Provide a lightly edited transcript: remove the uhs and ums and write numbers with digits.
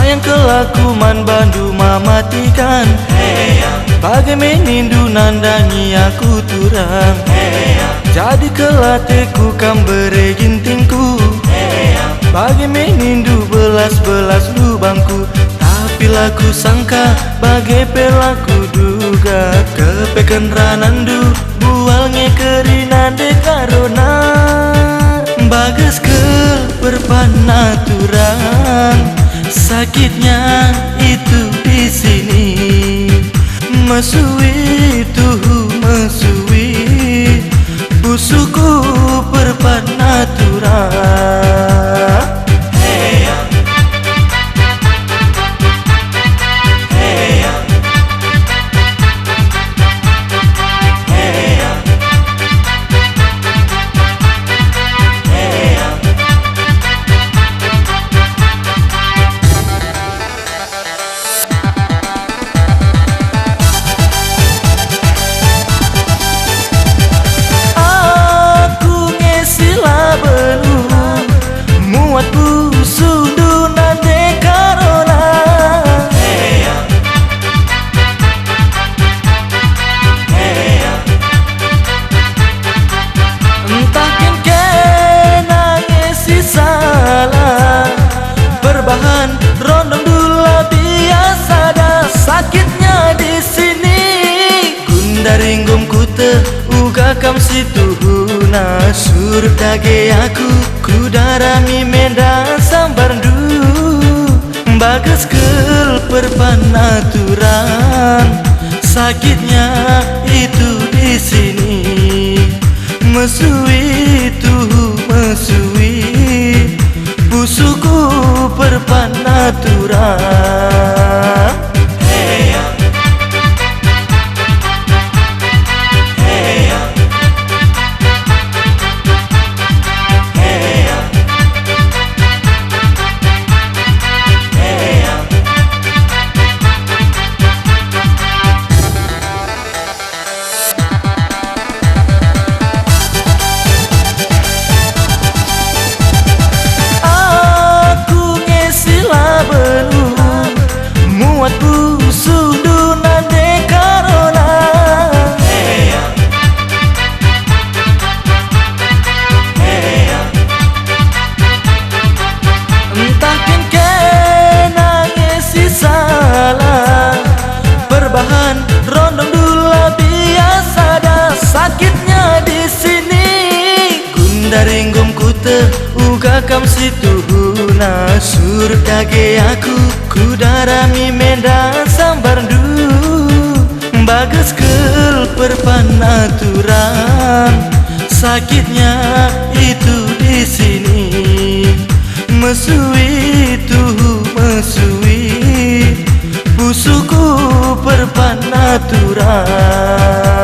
Sayang kelakuan bandu mematikan. Bagai menindu nandangi aku turang. Jadi kelateku kam beregintingku. Bagai menindu belas-belas lubangku. Tapi laku sangka bagai pelaku duga. Kepekan ranandu bualnya kerina dekarona. Bagas ke perpanaturan. Sakitnya itu di sini. Mesui tuh mesui. Busuku perpanaturan. Rondong dula biasa dah sakitnya di sini. Kundaringgum kute uga kam situ huna suruh dage aku kudarami menda sambardu. Bagas kel perpanaturan. Sakitnya itu di sini. Mesui tuh mesui. Busuku perpanaturan. Rondong dula biasa dah sakitnya di sini. Kundaringgum kute uga kam situ huna suruh dage aku kudarami menda sambardu. Bagas kel perpanaturan. Sakitnya itu di sini. Mesui tuh mesui. Busuku perpanaturan.